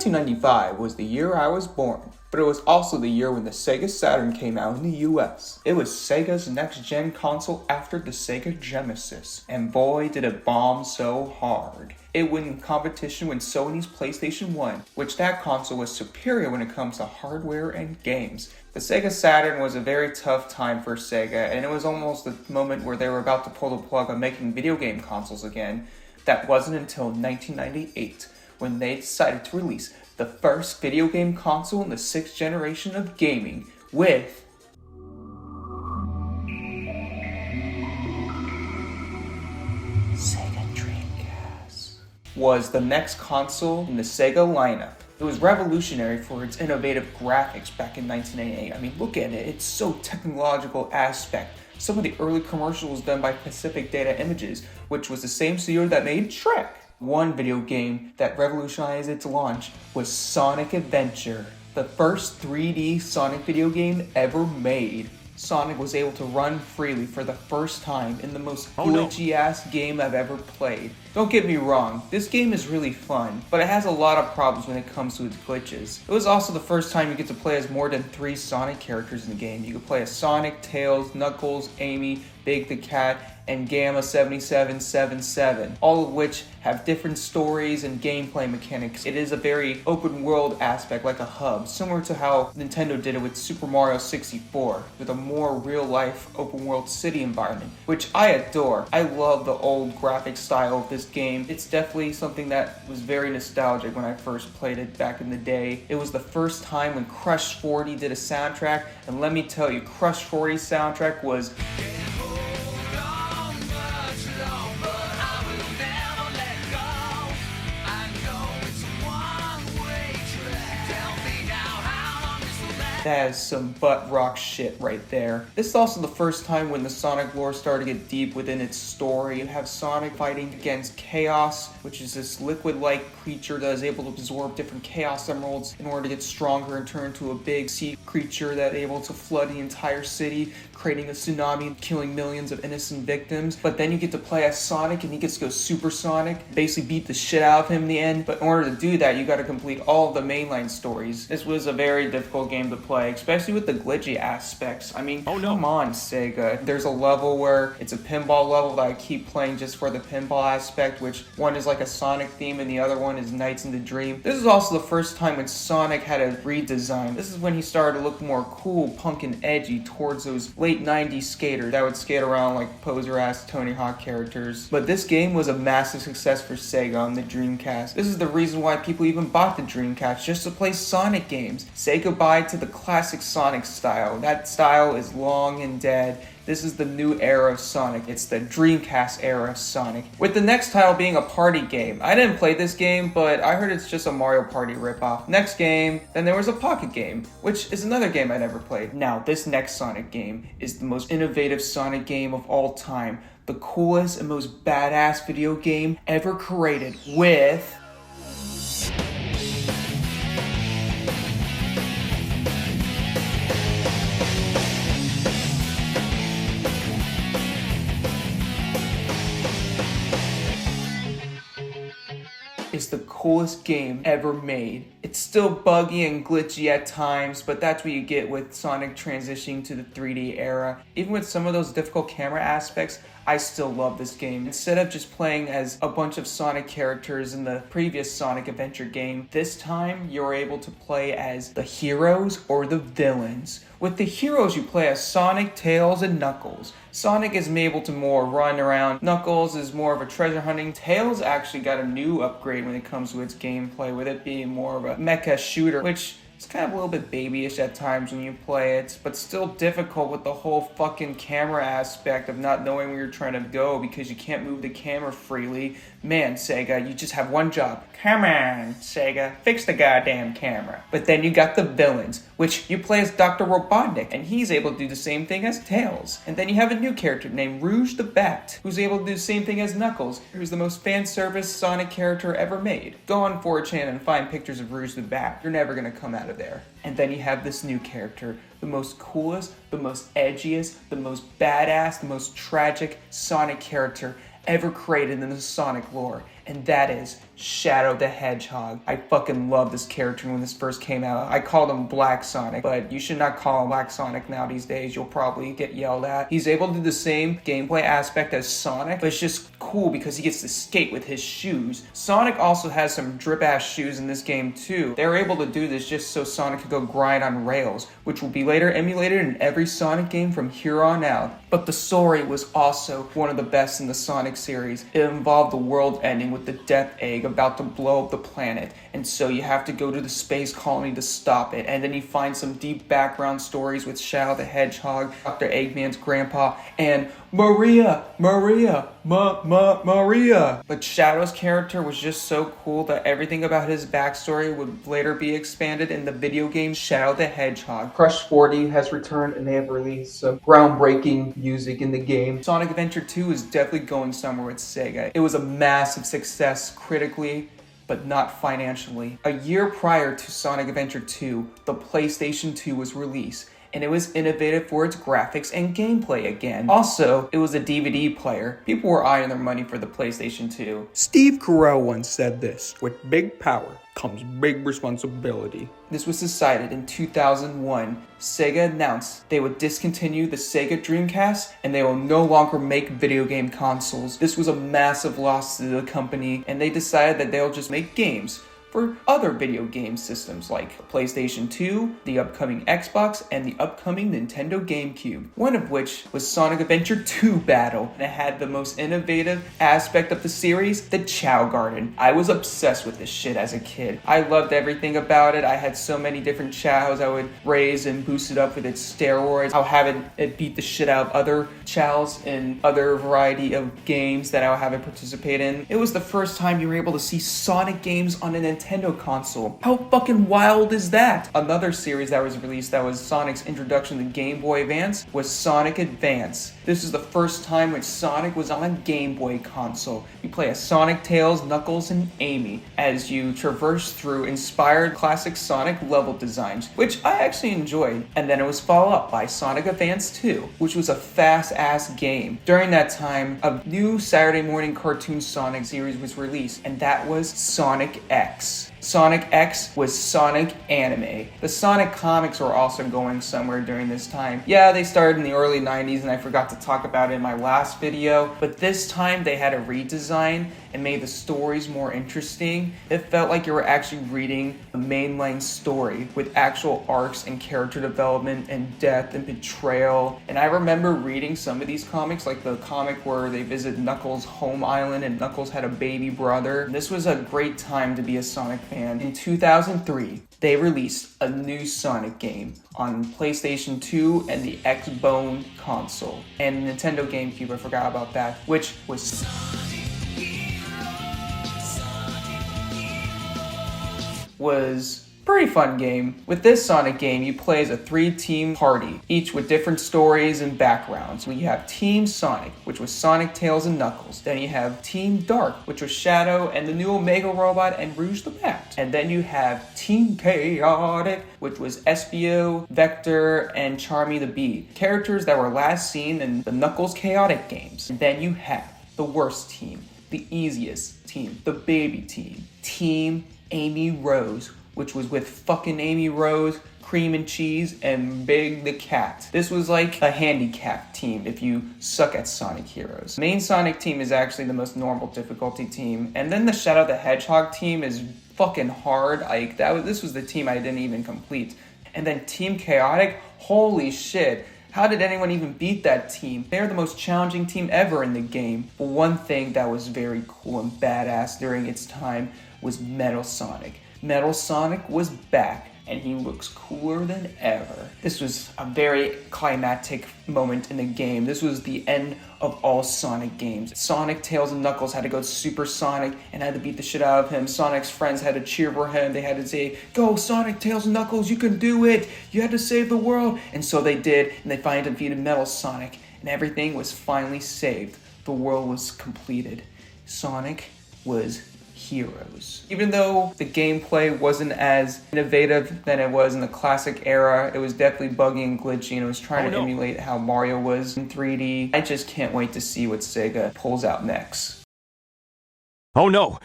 1995 was the year I was born, but it was also the year when the Sega Saturn came out in the US. It was Sega's next-gen console after the Sega Genesis, and boy did it bomb so hard. It won competition with Sony's PlayStation 1, which that console was superior when it comes to hardware and games. The Sega Saturn was a very tough time for Sega, and it was almost the moment where they were about to pull the plug on making video game consoles again. That wasn't until 1998, when they decided to release the first video game console in the 6th generation of gaming with Sega Dreamcast. Was the next console in the Sega lineup. It was revolutionary for its innovative graphics back in 1988. I mean, look at it, it's so technological aspect. Some of the early commercials done by Pacific Data Images, which was the same studio that made Shrek. One video game that revolutionized its launch was Sonic Adventure, the first 3D Sonic video game ever made. Sonic was able to run freely for the first time in the most glitchy-ass game I've ever played. Don't get me wrong, this game is really fun, but it has a lot of problems when it comes to its glitches. It was also the first time you get to play as more than 3 Sonic characters in the game. You could play as Sonic, Tails, Knuckles, Amy, Big the Cat, and Gamma 7777, all of which have different stories and gameplay mechanics. It is a very open world aspect, like a hub, similar to how Nintendo did it with Super Mario 64, with a more real life open world city environment, which I adore. I love the old graphic style of this game. It's definitely something that was very nostalgic when I first played it back in the day. It was the first time when Crush 40 did a soundtrack, and let me tell you, Crush 40's soundtrack was that is some butt rock shit right there. This is also the first time when the Sonic lore started to get deep within its story. You have Sonic fighting against Chaos, which is this liquid-like creature that is able to absorb different Chaos Emeralds in order to get stronger and turn into a big sea creature that is able to flood the entire city, creating a tsunami and killing millions of innocent victims. But then you get to play as Sonic and he gets to go supersonic, basically beat the shit out of him in the end. But in order to do that, you gotta complete all of the mainline stories. This was a very difficult game to play, especially with the glitchy aspects. I mean, come on, Sega. There's a level where it's a pinball level that I keep playing just for the pinball aspect, which one is like a Sonic theme and the other one is Nights in the Dream. This is also the first time when Sonic had a redesign. This is when he started to look more cool, punk, and edgy towards those late 90s skaters that would skate around like poser-ass Tony Hawk characters. But this game was a massive success for Sega on the Dreamcast. This is the reason why people even bought the Dreamcast, just to play Sonic games. Say goodbye to the classic Sonic style. That style is long and dead. This is the new era of Sonic. It's the Dreamcast era of Sonic. With the next title being a party game. I didn't play this game, but I heard it's just a Mario Party ripoff. Next game, then there was a Pocket game, which is another game I never played. Now, this next Sonic game is the most innovative Sonic game of all time. The coolest and most badass video game ever created with is the coolest game ever made. It's still buggy and glitchy at times, but that's what you get with Sonic transitioning to the 3D era. Even with some of those difficult camera aspects, I still love this game. Instead of just playing as a bunch of Sonic characters in the previous Sonic Adventure game, this time you're able to play as the heroes or the villains. With the heroes, you play as Sonic, Tails, and Knuckles. Sonic is able to more run around. Knuckles is more of a treasure hunting. Tails actually got a new upgrade when it comes to its gameplay, with it being more of a mecha shooter, which it's kind of a little bit babyish at times when you play it, but still difficult with the whole fucking camera aspect of not knowing where you're trying to go because you can't move the camera freely. Man, Sega, you just have one job. Come on, Sega, fix the goddamn camera. But then you got the villains, which you play as Dr. Robotnik, and he's able to do the same thing as Tails. And then you have a new character named Rouge the Bat, who's able to do the same thing as Knuckles, who's the most fan-service Sonic character ever made. Go on 4chan and find pictures of Rouge the Bat. You're never gonna come out of there. And then you have this new character, the most coolest, the most edgiest, the most badass, the most tragic Sonic character ever created in the Sonic lore. and that is Shadow the Hedgehog. I fucking love this character when this first came out. I called him Black Sonic, but you should not call him Black Sonic now these days. You'll probably get yelled at. He's able to do the same gameplay aspect as Sonic, but it's just cool because he gets to skate with his shoes. Sonic also has some drip-ass shoes in this game too. They're able to do this just so Sonic could go grind on rails, which will be later emulated in every Sonic game from here on out. But the story was also one of the best in the Sonic series. It involved the world ending with the Death Egg about to blow up the planet, and so you have to go to the space colony to stop it, and then you find some deep background stories with Shadow the Hedgehog, Dr. Eggman's grandpa, and Maria. But Shadow's character was just so cool that everything about his backstory would later be expanded in the video game Shadow the Hedgehog. Crush 40 has returned and they have released some groundbreaking music in the game. Sonic Adventure 2 is definitely going somewhere with SEGA. It was a massive success critically, but not financially. A year prior to Sonic Adventure 2, the PlayStation 2 was released, and it was innovative for its graphics and gameplay again. Also, it was a DVD player. People were eyeing their money for the PlayStation 2. Steve Carell once said this: "With big power comes big responsibility." This was decided in 2001. SEGA announced they would discontinue the SEGA Dreamcast and they will no longer make video game consoles. This was a massive loss to the company, and they decided that they'll just make games for other video game systems like PlayStation 2, the upcoming Xbox, and the upcoming Nintendo GameCube. One of which was Sonic Adventure 2 Battle, and it had the most innovative aspect of the series, the Chow Garden. I was obsessed with this shit as a kid. I loved everything about it. I had so many different chows I would raise and boost it up with its steroids. I'll have it beat the shit out of other chows in other variety of games that I'll have it participate in. It was the first time you were able to see Sonic games on a Nintendo console. How fucking wild is that? Another series that was released that was Sonic's introduction to Game Boy Advance was Sonic Advance. This is the first time when Sonic was on a Game Boy console. You play as Sonic, Tails, Knuckles, and Amy as you traverse through inspired classic Sonic level designs, which I actually enjoyed. And then it was followed up by Sonic Advance 2, which was a fast-ass game. During that time, a new Saturday morning cartoon Sonic series was released, and that was Sonic X. Sonic X was Sonic Anime. The Sonic comics were also going somewhere during this time. Yeah, they started in the early 90s and I forgot to talk about it in my last video, but this time they had a redesign and made the stories more interesting. It felt like you were actually reading a mainline story with actual arcs and character development and death and betrayal. And I remember reading some of these comics, like the comic where they visit Knuckles' home island and Knuckles had a baby brother. And this was a great time to be a Sonic fan. In 2003, they released a new Sonic game on PlayStation 2 and the Xbone console. And Nintendo GameCube, I forgot about that, which was pretty fun game. With this Sonic game, you play as a 3-team party, each with different stories and backgrounds. You have Team Sonic, which was Sonic, Tails, and Knuckles. Then you have Team Dark, which was Shadow and the new Omega Robot and Rouge the Bat. And then you have Team Chaotic, which was Espio, Vector, and Charmy the Bee, characters that were last seen in the Knuckles Chaotic games. And then you have the worst team, the easiest team, the baby team, Team Amy Rose, which was with fucking Amy Rose, Cream and Cheese, and Big the Cat. This was like a handicap team if you suck at Sonic Heroes. Main Sonic team is actually the most normal difficulty team, and then the Shadow the Hedgehog team is fucking hard. Like this was the team I didn't even complete. And then Team Chaotic, holy shit. How did anyone even beat that team? They're the most challenging team ever in the game. But one thing that was very cool and badass during its time was Metal Sonic. Metal Sonic was back, and he looks cooler than ever. This was a very climactic moment in the game. This was the end of all Sonic games. Sonic, Tails, and Knuckles had to go Super Sonic and had to beat the shit out of him. Sonic's friends had to cheer for him. They had to say, "Go Sonic, Tails, and Knuckles, you can do it! You had to save the world!" And so they did, and they finally defeated Metal Sonic, and everything was finally saved. The world was completed. Sonic was heroes. Even though the gameplay wasn't as innovative than it was in the classic era, it was definitely buggy and glitchy, and it was trying to emulate how Mario was in 3D. I just can't wait to see what SEGA pulls out next. Oh no!